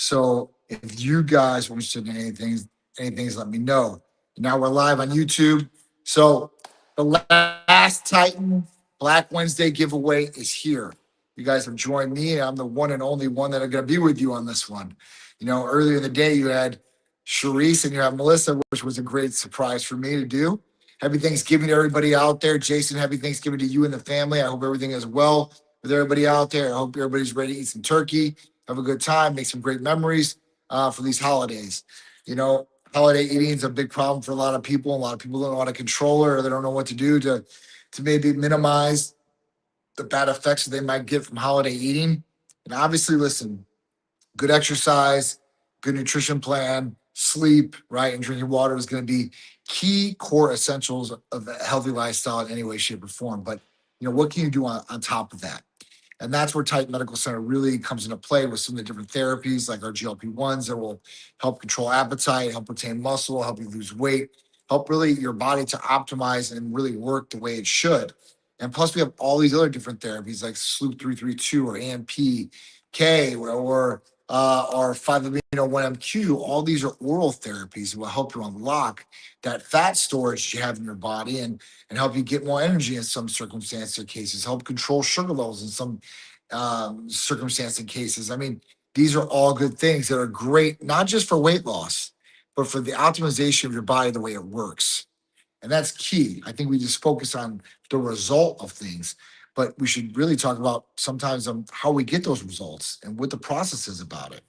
So if you guys are interested in anything, let me know. Now we're live on YouTube. So the last Titan Black Wednesday giveaway is here. You guys have joined me. I'm the one and only one that are going to be with you on this one. Earlier in the day, you had Sharice and you have Melissa, which was a great surprise for me to do. Happy Thanksgiving to everybody out there. Jason, happy Thanksgiving to you and the family. I hope everything is well with everybody out there. I hope everybody's ready to eat some turkey, have a good time, make some great memories for these holidays. Holiday eating is a big problem for a lot of people. A lot of people don't know how to control it, or they don't know what to do to maybe minimize the bad effects that they might get from holiday eating. And obviously, listen, good exercise, good nutrition plan, sleep, right, and drinking water is going to be key core essentials of a healthy lifestyle in any way, shape, or form. But what can you do on top of that? And that's where Titan Medical Center really comes into play with some of the different therapies like our GLP-1s that will help control appetite, help retain muscle, help you lose weight, help really your body to optimize and really work the way it should. And plus, we have all these other different therapies like Sloop 332 or AMP-K or 5-amino-1-MQ. All these are oral therapies that will help you unlock that fat storage you have in your body and help you get more energy in some circumstances or cases, help control sugar levels in some circumstances and cases. I mean, these are all good things that are great, not just for weight loss, but for the optimization of your body, the way it works. And that's key. I think we just focus on the result of things, but we should really talk about sometimes how we get those results and what the process is about it.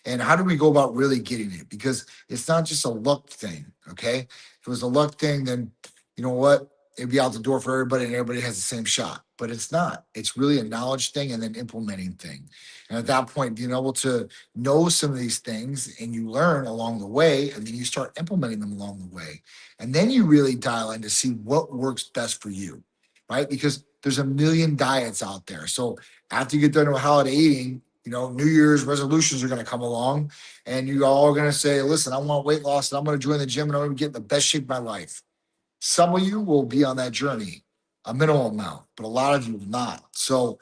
And how do we go about really getting it? Because it's not just a luck thing, okay? If it was a luck thing, then you know what? It'd be out the door for everybody and everybody has the same shot. But it's not. It's really a knowledge thing and then implementing thing. And at that point, being able to know some of these things and you learn along the way, and then you start implementing them along the way. And then you really dial in to see what works best for you, right? Because there's a million diets out there. So after you get done with holiday eating, New Year's resolutions are going to come along and you all are going to say, listen, I want weight loss and I'm going to join the gym and I'm going to get in the best shape of my life. Some of you will be on that journey, a minimal amount, but a lot of you will not. So,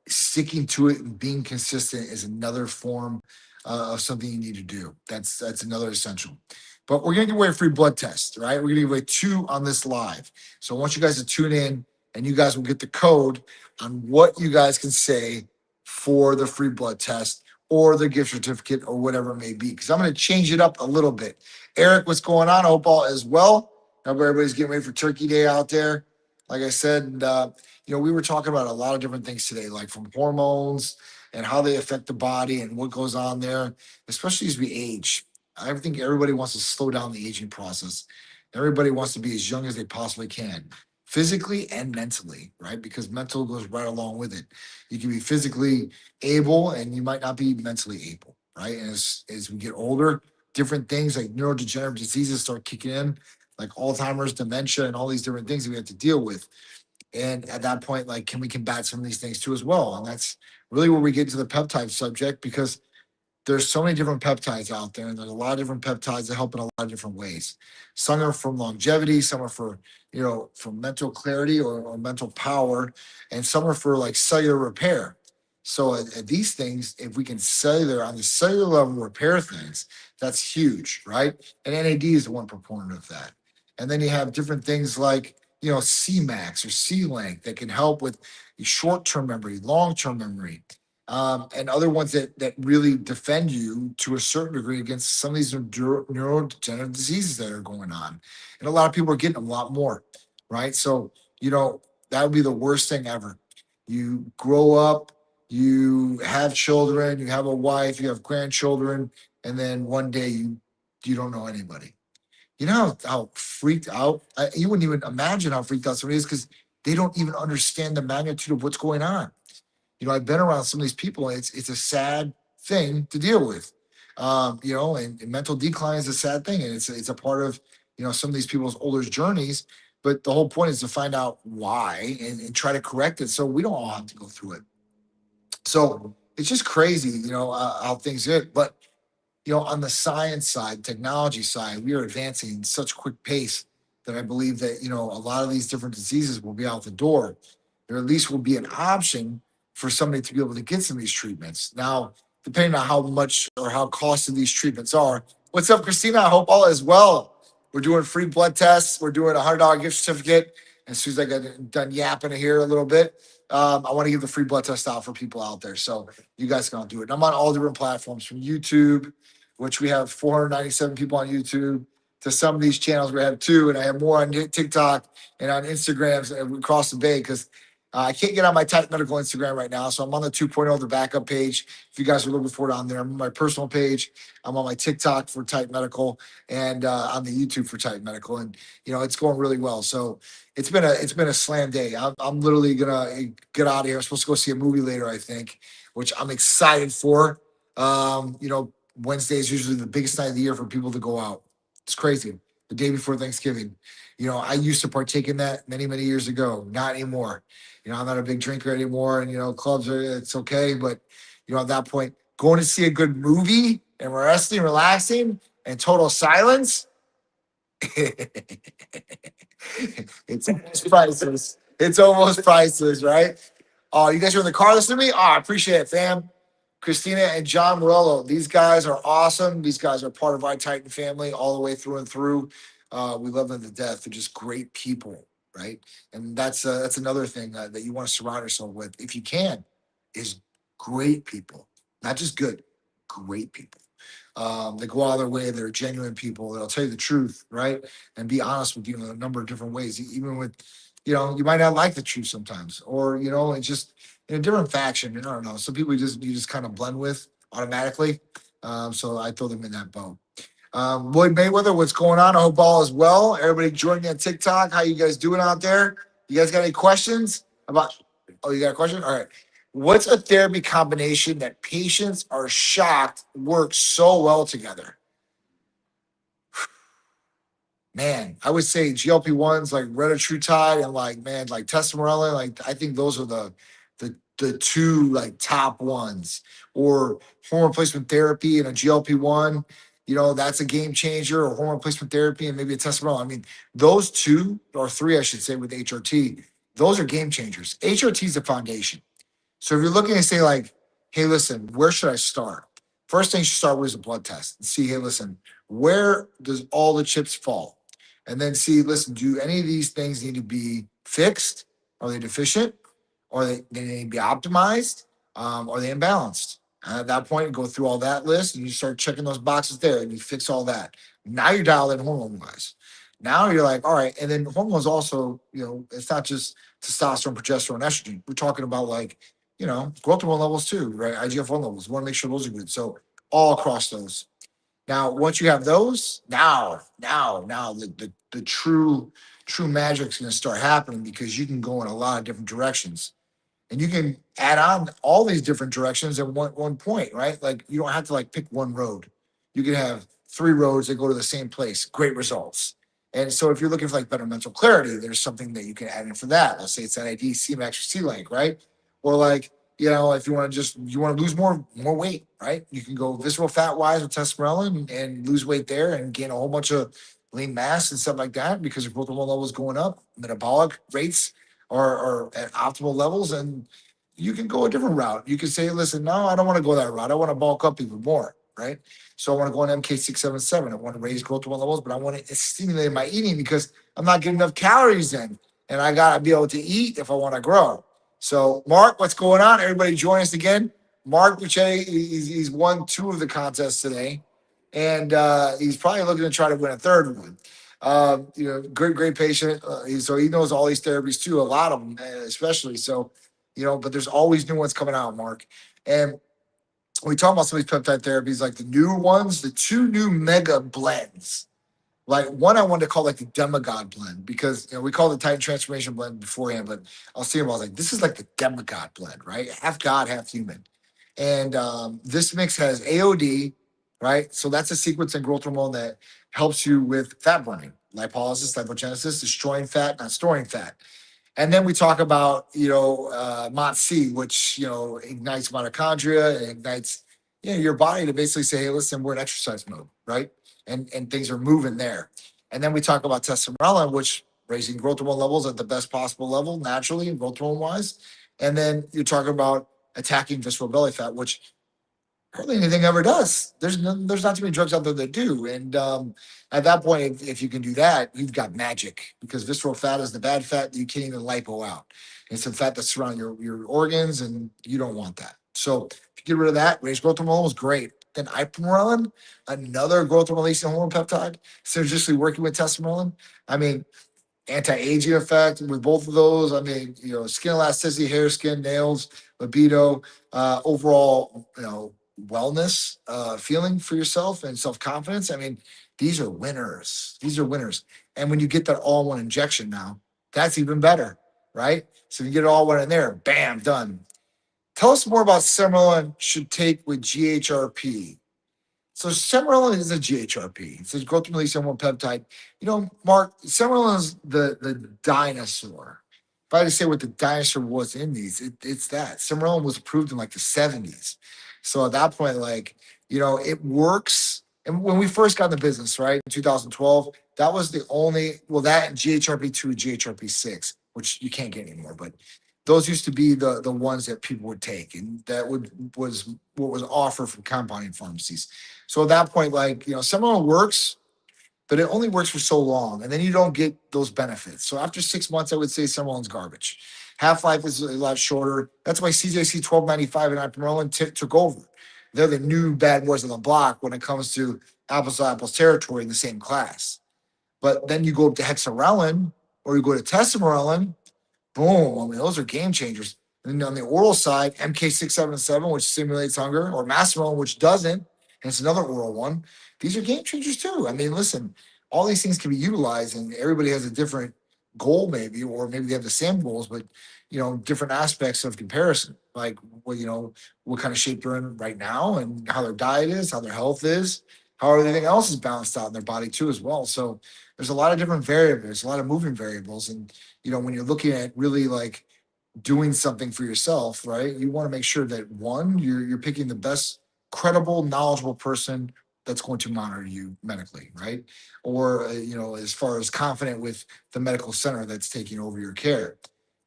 sticking to it and being consistent is another form of something you need to do. That's another essential. But we're gonna give away a free blood test, right? We're gonna give away 2 on this live. So I want you guys to tune in, and you guys will get the code on what you guys can say for the free blood test or the gift certificate or whatever it may be. Because I'm gonna change it up a little bit. Eric, what's going on? I hope all is well. I hope everybody's getting ready for Turkey Day out there. Like I said, we were talking about a lot of different things today, like from hormones and how they affect the body and what goes on there, especially as we age. I think everybody wants to slow down the aging process. Everybody wants to be as young as they possibly can, physically and mentally, right? Because mental goes right along with it. You can be physically able and you might not be mentally able, right? And as we get older, different things like neurodegenerative diseases start kicking in, like Alzheimer's, dementia, and all these different things that we have to deal with. And at that point, like, can we combat some of these things too as well? And that's really where we get to the peptide subject because there's so many different peptides out there, and there's a lot of different peptides that help in a lot of different ways. Some are from longevity, some are for for mental clarity or mental power, and some are for like cellular repair. So at these things, if we can on the cellular level repair things, that's huge, right? And NAD is the one proponent of that. And then you have different things like CMAX or C-Link that can help with short-term memory, long-term memory, and other ones that really defend you to a certain degree against some of these neurodegenerative diseases that are going on. And a lot of people are getting a lot more, right? So, that would be the worst thing ever. You grow up, you have children, you have a wife, you have grandchildren, and then one day you don't know anybody. You know how freaked out you wouldn't even imagine how freaked out somebody is because they don't even understand the magnitude of what's going on. I've been around some of these people, and it's a sad thing to deal with. And mental decline is a sad thing, and it's a part of some of these people's older journeys. But the whole point is to find out why and try to correct it, so we don't all have to go through it. So it's just crazy, how things get. But on the science side, technology side, we are advancing in such quick pace that I believe that a lot of these different diseases will be out the door. There at least will be an option for somebody to be able to get some of these treatments. Now, depending on how much or how costly these treatments are. What's up, Christina? I hope all is well. We're doing free blood tests. We're doing a $100 gift certificate. As soon as I get done yapping here a little bit, I want to give the free blood test out for people out there. So you guys can all do it. And I'm on all different platforms from YouTube, which we have 497 people on YouTube, to some of these channels we have two, and I have more on TikTok and on Instagrams across the bay because I can't get on my Titan Medical Instagram right now. So I'm on the 2.0, the backup page. If you guys are looking for it on there, I'm on my personal page. I'm on my TikTok for Titan Medical and on the YouTube for Titan Medical. And, it's going really well. So it's been a slam day. I'm literally going to get out of here. I'm supposed to go see a movie later, I think, which I'm excited for. Wednesday is usually the biggest night of the year for people to go out. It's crazy. The day before Thanksgiving. I used to partake in that many, many years ago. Not anymore. I'm not a big drinker anymore, and clubs it's okay, but at that point, going to see a good movie and resting, relaxing, and total silence, it's almost priceless. It's almost priceless, right? Oh, you guys are in the car listening to me? Oh, I appreciate it, fam. Christina and John Morello, these guys are awesome. These guys are part of our Titan family all the way through and through. We love them to death. They're just great people, right? And that's another thing that you want to surround yourself with, if you can, is great people, not just good, great people. They go out of their way. They're genuine people. They'll tell you the truth, right? And be honest with you in a number of different ways, even with, you might not like the truth sometimes, or it's just in a different faction. I don't know. Some people you just kind of blend with automatically. So I throw them in that boat. Lloyd Mayweather, what's going on? I hope all is well. Everybody joining me on TikTok. How you guys doing out there? You guys got any questions about? Oh, you got a question? All right. What's a therapy combination that patients are shocked works so well together? Man, I would say GLP-1s like retatrutide and like testosterone. Like I think those are the two like top ones. Or hormone replacement therapy and a GLP-1. That's a game changer. Or hormone replacement therapy and maybe a testosterone. I mean, those two or three, I should say, with HRT, those are game changers. HRT is the foundation. So if you're looking to say like, hey, listen, where should I start? First thing you should start with is a blood test and see, hey, listen, where does all the chips fall? And then see, listen, do any of these things need to be fixed? Are they deficient? Or they need to be optimized? Are they imbalanced? And at that point, you go through all that list and you start checking those boxes there and you fix all that. Now you're dialed in hormone wise. Now you're like, all right. And then hormones also, it's not just testosterone, progesterone, estrogen. We're talking about like, growth hormone levels too, right? IGF-1 levels. We want to make sure those are good. So all across those. Now, once you have those, now the true magic's going to start happening because you can go in a lot of different directions, and you can add on all these different directions at one point, right? Like you don't have to like pick one road. You can have three roads that go to the same place. Great results. And so if you're looking for like better mental clarity, there's something that you can add in for that. Let's say it's NAD, CMAX, or C-Link, right? Or like, if you want to lose more weight, right? You can go visceral fat wise with testosterone and lose weight there and gain a whole bunch of lean mass and stuff like that because your growth hormone levels going up, metabolic rates are at optimal levels, and you can go a different route. You can say, listen, no, I don't want to go that route. I want to bulk up even more, right? So I want to go on MK677. I want to raise growth hormone levels, but I want to stimulate my eating because I'm not getting enough calories in, and I got to be able to eat if I want to grow. So, Mark, what's going on? Everybody join us again. Mark Buchetti, he's won two of the contests today, and he's probably looking to try to win a third one. Great patient. So he knows all these therapies too, a lot of them, especially. So, but there's always new ones coming out, Mark. And we talk about some of these peptide therapies, like the new ones, the two new mega blends. Like one I wanted to call like the demigod blend because we called the Titan Transformation blend beforehand, but I was thinking about like this is like the demigod blend, right? Half God, half human. And this mix has AOD, right? So that's a sequence in growth hormone that helps you with fat burning, lipolysis, lipogenesis, destroying fat, not storing fat. And then we talk about, MOTS-c, which, ignites mitochondria and ignites, your body to basically say, hey, listen, we're in exercise mode, right? And things are moving there. And then we talk about testosterone, which raising growth hormone levels at the best possible level, naturally, and growth hormone wise. And then you're talking about attacking visceral belly fat, which hardly anything ever does. There's not too many drugs out there that do. And at that point, if you can do that, you've got magic because visceral fat is the bad fat that you can't even lipo out. It's the fat that's surrounding your organs, and you don't want that. So if you get rid of that, raised growth hormone is great. Then ipamorelin, another growth releasing hormone peptide, synergistically working with testosterone. I mean, anti-aging effect with both of those. I mean, skin elasticity, hair, skin, nails, libido, overall, wellness, feeling for yourself and self-confidence. I mean, these are winners. These are winners. And when you get that all-in-one injection now, that's even better, right? So you get it all one in there, bam, done. Tell us more about Summerlin should take with GHRP. So Semerelin is a GHRP. It's a growth releasing hormone peptide. Mark, Semerelin is the dinosaur. If I had to say what the dinosaur was in these, it's that. Semerelin was approved in like the 70s. So at that point, it works. And when we first got in the business, right, in 2012, that was the only, well, that and GHRP2 and GHRP6, which you can't get anymore, but those used to be the ones that people would take. And that was what was offered from compounding pharmacies. So at that point, Semerone works, but it only works for so long, and then you don't get those benefits. So after 6 months, I would say Semerone's garbage. Half life is a lot shorter. That's why CJC 1295 and Ipamorelin took over. They're the new bad boys on the block when it comes to apples to apples territory in the same class. But then you go up to hexarelin or you go to tesamorelin, boom. I mean, those are game changers. And then on the oral side, MK677, which stimulates hunger, or Masteron, which doesn't, and it's another oral one. These are game changers too. I mean, listen, all these things can be utilized, and everybody has a different goal, maybe, or maybe they have the same goals, but different aspects of comparison, like what kind of shape they're in right now, and how their diet is, how their health is, how everything else is balanced out in their body too, as well. So there's a lot of different variables, a lot of moving variables, and when you're looking at really like doing something for yourself, right? You want to make sure that one, you're picking the best credible, knowledgeable person that's going to monitor you medically, right? Or as far as confident with the medical center that's taking over your care.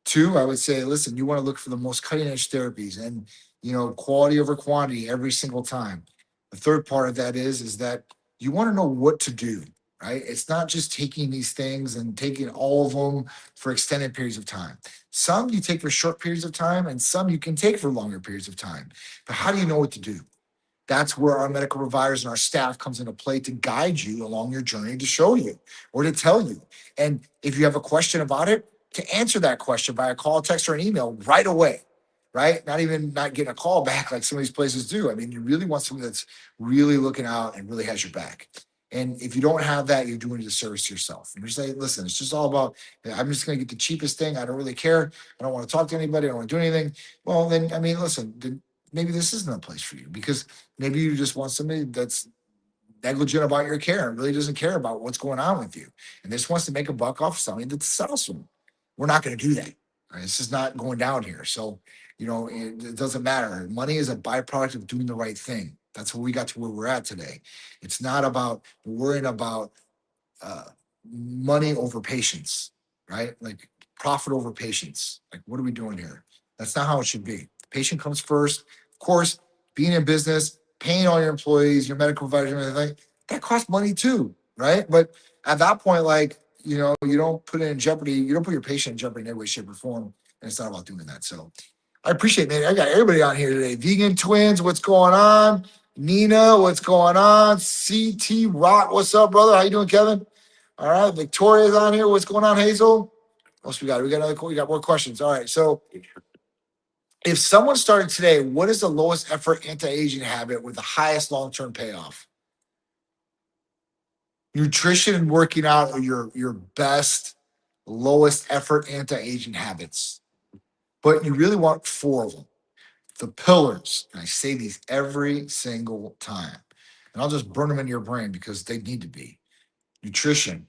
Two, I would say, listen, you want to look for the most cutting edge therapies and quality over quantity every single time. The third part of that is that you want to know what to do, right? It's not just taking these things and taking all of them for extended periods of time. Some you take for short periods of time, and some you can take for longer periods of time. But how do you know what to do? That's where our medical providers and our staff comes into play to guide you along your journey, to show you or to tell you. And if you have a question about it, to answer that question by a call, text, or an email right away, right? Not getting a call back like some of these places do. I mean, you really want someone that's really looking out and really has your back. And if you don't have that, you're doing a disservice to yourself. And you say, listen, it's just all about, I'm just going to get the cheapest thing. I don't really care. I don't want to talk to anybody. I don't want to do anything. Well, then, I mean, listen, then maybe this isn't a place for you, because maybe you just want somebody that's negligent about your care and really doesn't care about what's going on with you, and just wants to make a buck off something that's awesome. We're not going to do that. Right? This is not going down here. So, it doesn't matter. Money is a byproduct of doing the right thing. That's where we got to where we're at today. It's not about worrying about uh, money over patience, right? Like profit over patience. Like, what are we doing here? That's not how it should be. Patient comes first. Of course, being in business, paying all your employees, your medical providers, and everything, that costs money too, right? But at that point, you don't put it in jeopardy. You don't put your patient in jeopardy in any way, shape, or form. And it's not about doing that. So I appreciate it, man. I got everybody on here today. Vegan Twins, what's going on? Nina, what's going on? CT Rock, what's up, brother? How you doing, Kevin? All right, Victoria's on here. What's going on, Hazel? What else we got? We got more questions. All right. So if someone started today, what is the lowest effort anti-aging habit with the highest long-term payoff? Nutrition and working out are your best, lowest effort anti-aging habits. But you really want four of them. The pillars, and I say these every single time, and I'll just burn them in your brain because they need to be. Nutrition,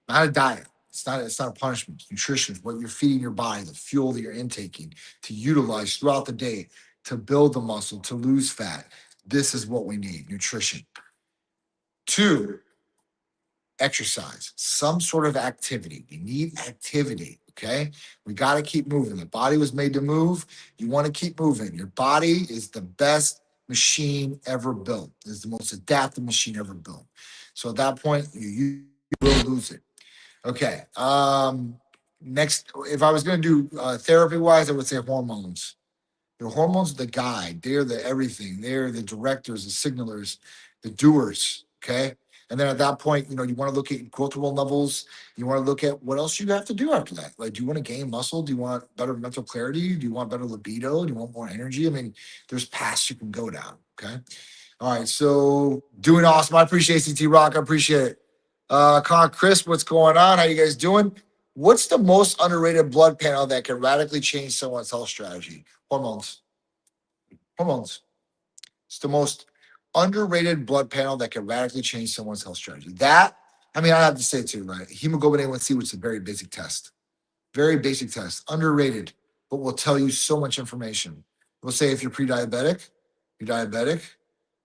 not a diet. It's not a punishment. Nutrition is what you're feeding your body, the fuel that you're intaking to utilize throughout the day to build the muscle, to lose fat. This is what we need, nutrition. Two, exercise, some sort of activity. We need activity. Okay. We got to keep moving. The body was made to move. You want to keep moving. Your body is the best machine ever built. It's the most adaptive machine ever built. So at that point, you will lose it. Okay. Next, if I was going to do therapy wise, I would say hormones. Your hormones are the guide. They're the everything. They're the directors, the signalers, the doers. Okay. And then at that point, you want to look at growth hormone levels. You want to look at what else you have to do after that. Like, do you want to gain muscle? Do you want better mental clarity? Do you want better libido? Do you want more energy? I mean, there's paths you can go down. Okay. All right. So doing awesome. I appreciate CT Rock. I appreciate it. Chris, what's going on? How you guys doing? What's the most underrated blood panel that can radically change someone's health strategy? Hormones. Hormones. It's the most underrated blood panel that can radically change someone's health strategy. I have to say too, right? Hemoglobin A1C, which is a very basic test. Very basic test. Underrated, but will tell you so much information. We'll say if you're pre-diabetic, you're diabetic,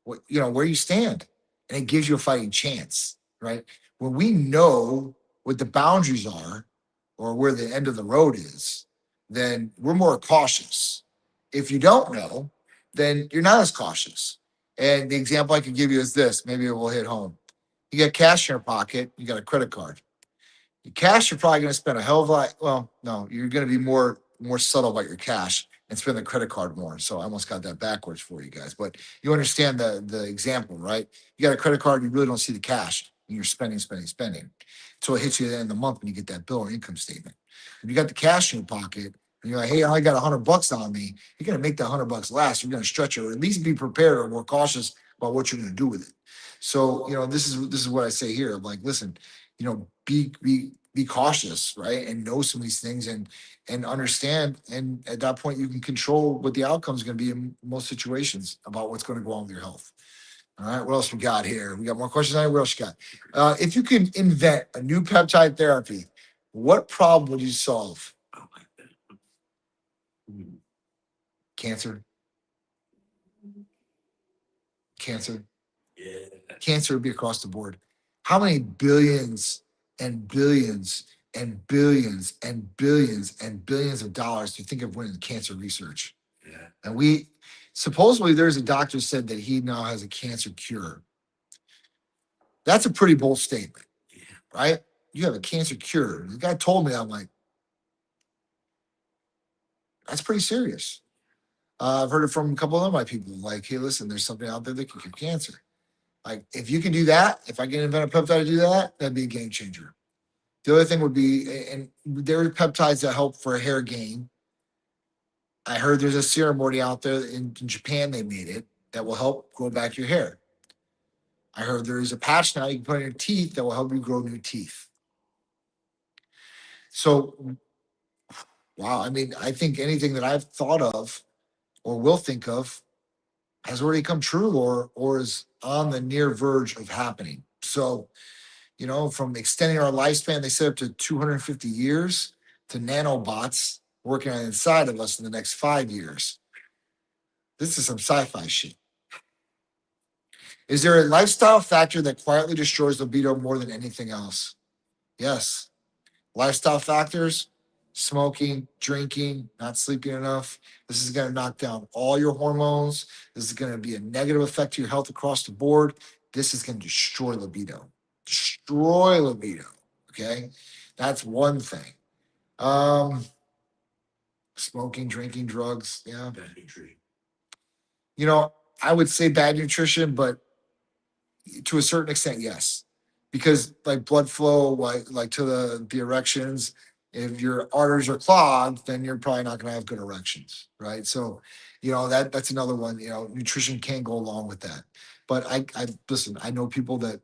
where you stand. And it gives you a fighting chance, right? When we know what the boundaries are or where the end of the road is, then we're more cautious. If you don't know, then you're not as cautious. And the example I can give you is this. Maybe it will hit home. You got cash in your pocket, you got a credit card. Your cash, you're probably going to spend a hell of a lot. Well, no, you're going to be more subtle about your cash and spend the credit card more. So I almost got that backwards for you guys. But you understand the example, right? You got a credit card, you really don't see the cash, and you're spending, spending, spending. So it hits you at the end of the month when you get that bill or income statement. If you got the cash in your pocket, and you're like, hey, I got $100 on me, you're going to make the $100 last. You're going to stretch it, or at least be prepared or more cautious about what you're going to do with it. So, this is what I say here. I'm like, listen, be cautious, right? And know some of these things and understand. And at that point, you can control what the outcome is going to be in most situations about what's going to go on with your health. All right, what else we got here? We got more questions on it. What else you got? If you could invent a new peptide therapy, what problem would you solve? Cancer. Cancer. Cancer would be across the board. How many billions and billions and billions and billions and billions of dollars do you think of went in cancer research? And we supposedly there's a doctor said that he now has a cancer cure. That's a pretty bold statement, right? You have a cancer cure. The guy told me that. I'm like, that's pretty serious. I've heard it from a couple of my people. Like, hey, listen, there's something out there that can cure cancer. Like, if you can do that, if I can invent a peptide to do that, that'd be a game changer. The other thing would be, and there are peptides that help for hair gain. I heard there's a serum already out there in Japan. They made it that will help grow back your hair. I heard there is a patch now you can put on your teeth that will help you grow new teeth. So, wow, I think anything that I've thought of or will think of has already come true or is on the near verge of happening. So, from extending our lifespan, they said up to 250 years to nanobots working on the inside of us in the next 5 years. This is some sci-fi shit. Is there a lifestyle factor that quietly destroys libido more than anything else? Yes. Lifestyle factors, smoking, drinking, not sleeping enough. This is going to knock down all your hormones. This is going to be a negative effect to your health across the board. This is going to destroy libido. Destroy libido. Okay. That's one thing. Smoking, drinking, drugs. Yeah. Bad nutrition. I would say bad nutrition, but to a certain extent, yes. Because like blood flow, like to the erections, if your arteries are clogged, then you're probably not going to have good erections, right? So, that's another one. Nutrition can go along with that. But I listen. I know people that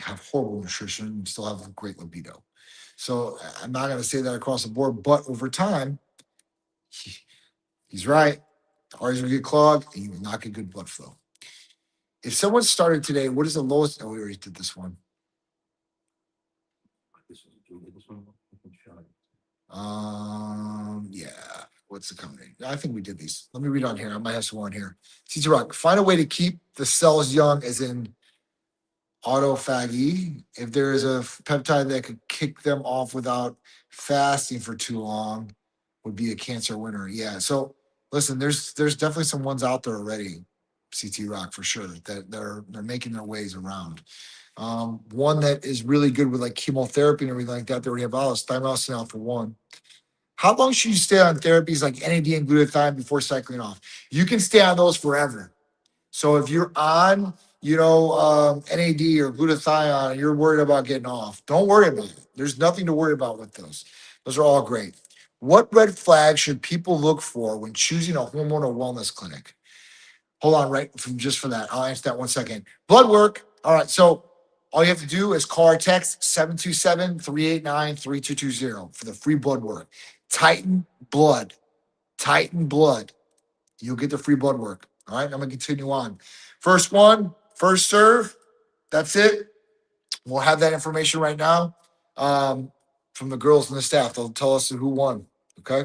have horrible nutrition and still have a great libido. So I'm not going to say that across the board, but over time, he's right. The arteries will get clogged, and you will not get good blood flow. If someone started today, what is the lowest? Oh, we already did this one. Yeah. What's the company? I think we did these. Let me read on here. I might have some on here. CT Rock, find a way to keep the cells young, as in autophagy. If there is a peptide that could kick them off without fasting for too long, would be a cancer winner. Yeah. So listen, there's definitely some ones out there already. CT Rock for sure. That they're making their ways around. One that is really good with like chemotherapy and everything like that. They already have all this thymosin for one. How long should you stay on therapies like NAD and glutathione before cycling off? You can stay on those forever. So if you're on, NAD or glutathione, and you're worried about getting off, don't worry about it. There's nothing to worry about with those. Those are all great. What red flags should people look for when choosing a hormonal wellness clinic? Hold on, right? Just for that, I'll answer that 1 second. Blood work. All right. So all you have to do is call or text 727-389-3220 for the free blood work. Titan blood. Titan blood. You'll get the free blood work. All right. I'm going to continue on. First one, first serve. That's it. We'll have that information right now from the girls and the staff. They'll tell us who won. Okay.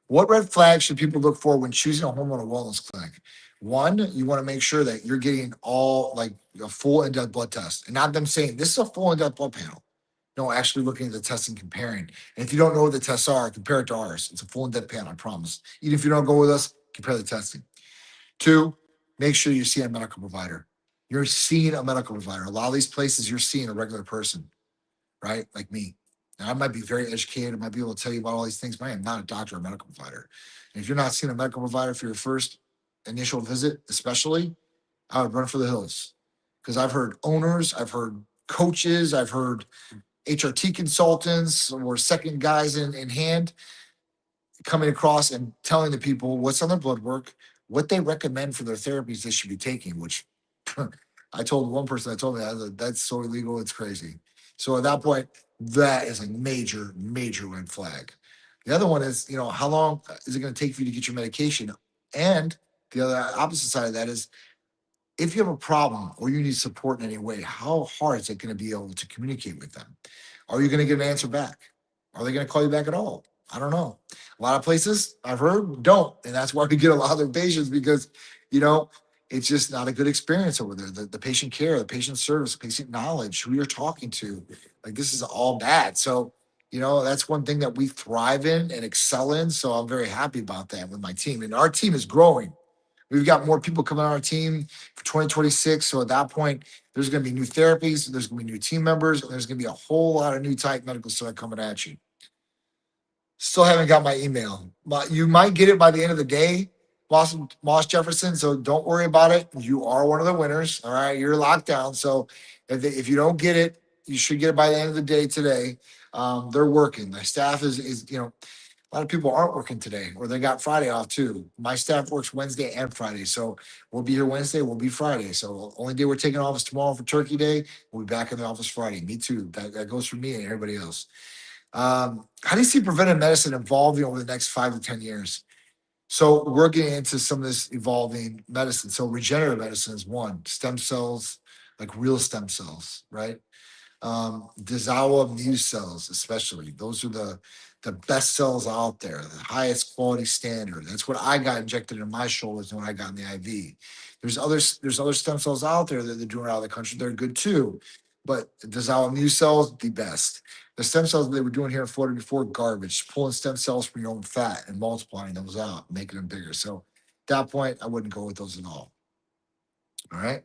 What red flags should people look for when choosing a hormonal wellness clinic? One, you want to make sure that you're getting all like a full in-depth blood test, and not them saying this is a full in-depth blood panel. No, actually looking at the test and comparing. And if you don't know what the tests are, compare it to ours. It's a full in-depth panel, I promise. Even if you don't go with us, compare the testing. Two, make sure you see a medical provider. You're seeing a medical provider. A lot of these places, you're seeing a regular person, right? Like me. And I might be very educated. I might be able to tell you about all these things, but I am not a doctor or a medical provider. And if you're not seeing a medical provider for your first initial visit, especially, I would run for the hills. Because I've heard owners, I've heard coaches, I've heard HRT consultants or second guys in hand coming across and telling the people what's on their blood work, what they recommend for their therapies they should be taking, which I told one person, I told me that's so illegal, it's crazy. So at that point, that is a major, major red flag. The other one is, how long is it going to take for you to get your medication? And the other opposite side of that is if you have a problem or you need support in any way, how hard is it going to be able to communicate with them? Are you going to get an answer back? Are they going to call you back at all? I don't know. A lot of places I've heard don't. And that's why we get a lot of their patients because, you know, it's just not a good experience over there. The patient care, the patient service, patient knowledge, who you're talking to, like this is all bad. So, that's one thing that we thrive in and excel in. So I'm very happy about that with my team. And our team is growing. We've got more people coming on our team for 2026. So at that point, there's going to be new therapies, there's going to be new team members, and there's going to be a whole lot of new type medical stuff coming at you. Still haven't got my email. But you might get it by the end of the day, Moss Jefferson. So don't worry about it. You are one of the winners. All right. You're locked down. So if you don't get it, you should get it by the end of the day today. They're working. The staff is a lot of people aren't working today or they got Friday off too. My staff works Wednesday and Friday. So we'll be here Wednesday, we'll be Friday. So only day we're taking office tomorrow for Turkey Day. We'll be back in the office Friday. Me too. That goes for me and everybody else. How do you see preventive medicine evolving over the next 5 to 10 years? So we're getting into some of this evolving medicine. So regenerative medicine is one, stem cells, like real stem cells, right? Dezawa Mu cells, especially. Those are the best cells out there, the highest quality standard. That's what I got injected in my shoulders when I got in the IV. There's other stem cells out there that they're doing out of the country. They're good too. But Dezawa Mu cells, the best. The stem cells they were doing here in Florida before, garbage. Pulling stem cells from your own fat and multiplying those out, making them bigger. So at that point, I wouldn't go with those at all. All right.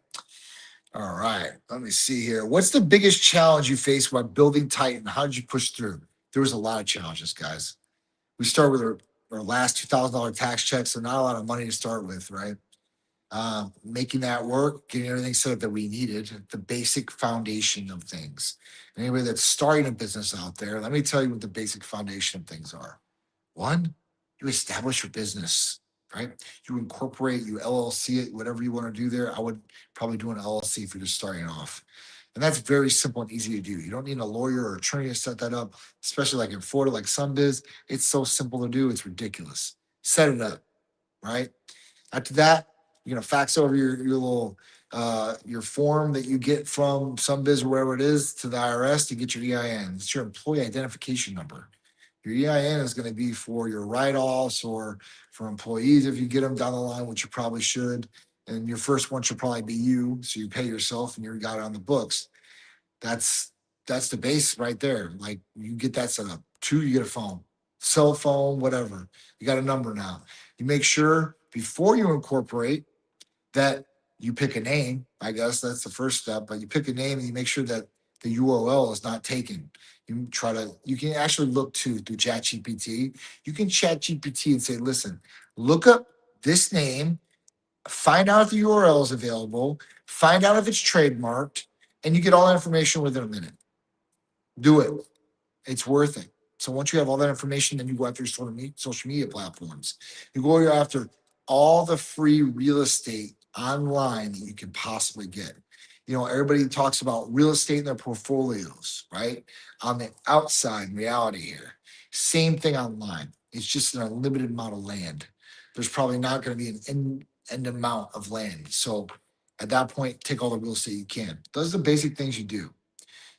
All right. Let me see here. What's the biggest challenge you faced while building Titan? How did you push through? There was a lot of challenges, guys. We started with our last $2,000 tax check, so not a lot of money to start with, right? Making that work, getting everything set up that we needed, the basic foundation of things. Anybody that's starting a business out there, let me tell you what the basic foundation of things are. One, you establish your business, right? You incorporate, you LLC it, whatever you want to do there. I would probably do an LLC if you're just starting off. And that's very simple and easy to do. You don't need a lawyer or attorney to set that up, especially like in Florida, like some biz. It's so simple to do, it's ridiculous. Set it up, right? After that, you're gonna fax over your little your form that you get from some biz or wherever it is to the IRS to get your EIN. It's your employee identification number. Your EIN is going to be for your write-offs or for employees if you get them down the line, which you probably should. And your first one should probably be you, so you pay yourself and you got it on the books. That's that's the base right there. Like you get that set up. Two, you get a phone, cell phone, whatever. You got a number now. You make sure before you incorporate that you pick a name. I guess that's the first step, but you pick a name and you make sure that the URL is not taken. You can actually look through ChatGPT. You can chat GPT and say, listen, look up this name, find out if the URL is available, find out if it's trademarked, and you get all that information within a minute. Do it. It's worth it. So once you have all that information, then you go after social media platforms. You go after all the free real estate online that you can possibly get. Everybody talks about real estate in their portfolios, right? On the outside, reality here. Same thing online. It's just an unlimited amount of land. There's probably not going to be an end amount of land. So at that point, take all the real estate you can. Those are the basic things you do.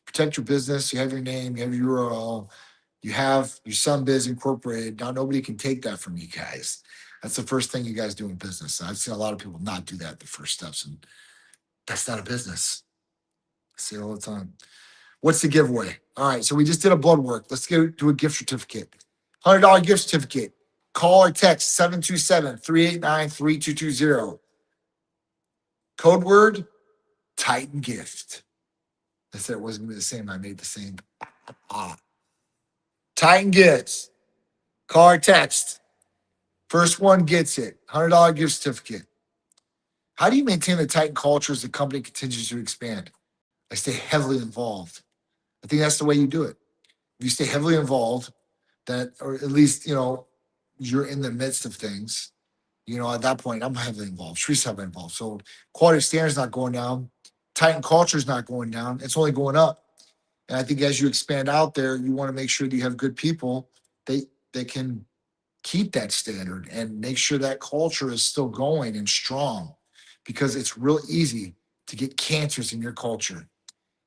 Protect your business. You have your name, you have your URL, you have your Sunbiz Incorporated. Now nobody can take that from you guys. That's the first thing you guys do in business. I've seen a lot of people not do that the first steps, and that's not a business. I see it all the time. What's the giveaway? All right, so we just did a blood work. Let's do a gift certificate. $100 gift certificate. Call or text 727-389-3220. Code word, Titan Gift. I said it wasn't going to be the same. I made the same. Titan Gifts. Call or text. First one gets it. $100 gift certificate. How do you maintain the Titan culture as the company continues to expand? I stay heavily involved. I think that's the way you do it. If you stay heavily involved, or at least, you're in the midst of things, at that point, I'm heavily involved. Shree's heavily involved. So quality standards not going down. Titan culture is not going down. It's only going up. And I think as you expand out there, you want to make sure that you have good people that can keep that standard and make sure that culture is still going and strong, because it's real easy to get cancers in your culture.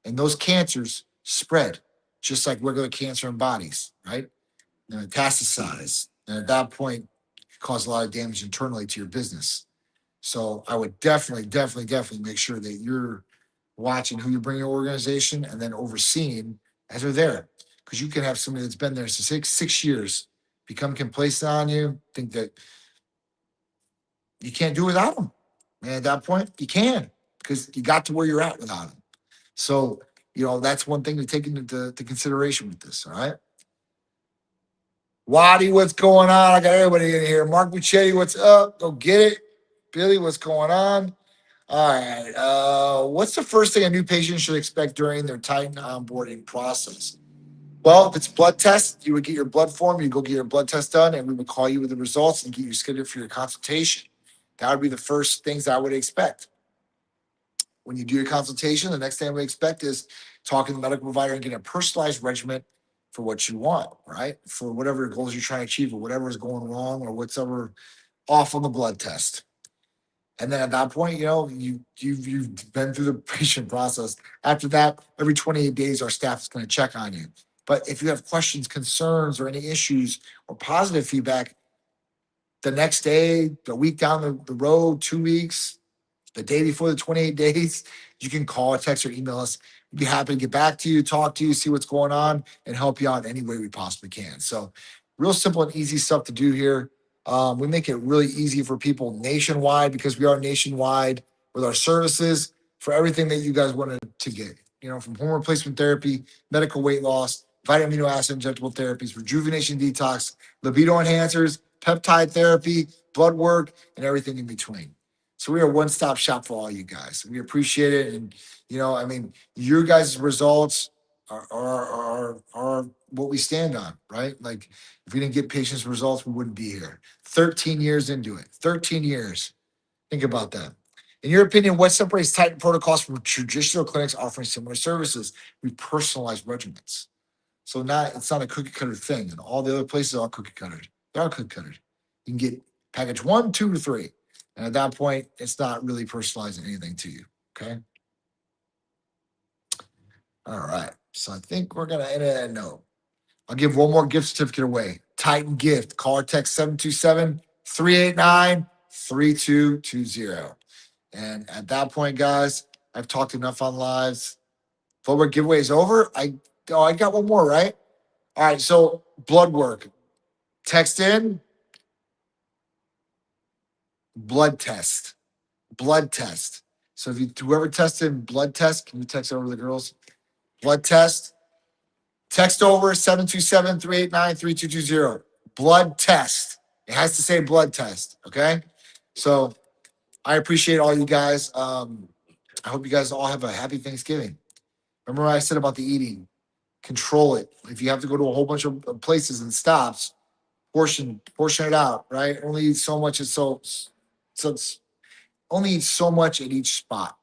And those cancers spread just like regular cancer in bodies, right? And metastasize. And at that point, it cause a lot of damage internally to your business. So I would definitely make sure that you're watching who you bring your organization and then overseeing as they're there. Because you can have somebody that's been there for six years become complacent on you, think that you can't do without them. And at that point, you can, because you got to where you're at without them. So, that's one thing to take into consideration with this. All right. Waddy, what's going on? I got everybody in here. Mark Buchetti, what's up? Go get it. Billy, what's going on? All right. What's the first thing a new patient should expect during their Titan onboarding process? Well, if it's blood test, you would get your blood form, you go get your blood test done, and we would call you with the results and get you scheduled for your consultation. That would be the first things I would expect. When you do your consultation, the next thing I would expect is talking to the medical provider and getting a personalized regimen for what you want, right? For whatever goals you're trying to achieve or whatever is going wrong or whatever off on the blood test. And then at that point, you've been through the patient process. After that, every 28 days, our staff is going to check on you. But if you have questions, concerns, or any issues or positive feedback, the next day, the week down the road, 2 weeks, the day before the 28 days, you can call, text, or email us. We'd be happy to get back to you, talk to you, see what's going on, and help you out in any way we possibly can. So real simple and easy stuff to do here. We make it really easy for people nationwide because we are nationwide with our services for everything that you guys wanted to get. From hormone replacement therapy, medical weight loss, vitamin amino acid injectable therapies, rejuvenation detox, libido enhancers, peptide therapy, blood work, and everything in between. So we are a one-stop shop for all you guys. We appreciate it. And, your guys' results are what we stand on, right? Like if we didn't get patients' results, we wouldn't be here. 13 years into it. 13 years. Think about that. In your opinion, what separates Titan protocols from traditional clinics offering similar services? We personalize regimens. So it's not a cookie cutter thing. And all the other places are cookie cuttered. They are cookie cuttered. You can get package 1, 2, or 3. And at that point, it's not really personalizing anything to you. Okay. All right. So I think we're going to end it at no. I'll give one more gift certificate away. Titan Gift. Call or text 727-389-3220. And at that point, guys, I've talked enough on lives. Blood work giveaway is over. I got one more, right? All right. So blood work. Text in blood test. Blood test. So if you whoever tested blood test, can you text over to the girls? Blood test. Text over 727-389-3220. Blood test. It has to say blood test. Okay. So I appreciate all you guys. I hope you guys all have a happy Thanksgiving. Remember what I said about the eating? Control it. If you have to go to a whole bunch of places and stops, portion it out, right? Only eat so much. It's only eat so much at each spot.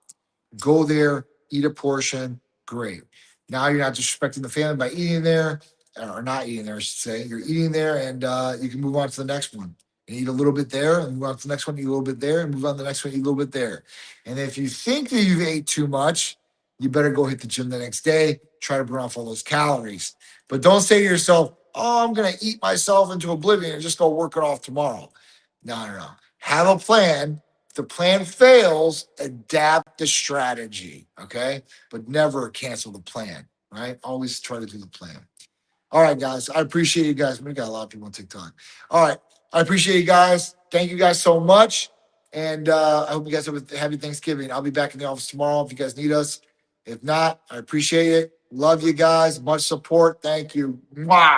Go there, eat a portion, great. Now you're not disrespecting the family by eating there, or not eating there, I should say. You're eating there, and you can move on to the next one. And eat a little bit there, and move on to the next one, eat a little bit there, and move on to the next one, eat a little bit there. And if you think that you've ate too much, you better go hit the gym the next day, try to burn off all those calories. But don't say to yourself, oh, I'm going to eat myself into oblivion and just go work it off tomorrow. No. Have a plan. If the plan fails, adapt the strategy, okay? But never cancel the plan, right? Always try to do the plan. All right, guys. I appreciate you guys. We got a lot of people on TikTok. All right. I appreciate you guys. Thank you guys so much. And I hope you guys have a happy Thanksgiving. I'll be back in the office tomorrow if you guys need us. If not, I appreciate it. Love you guys. Much support. Thank you. Mwah.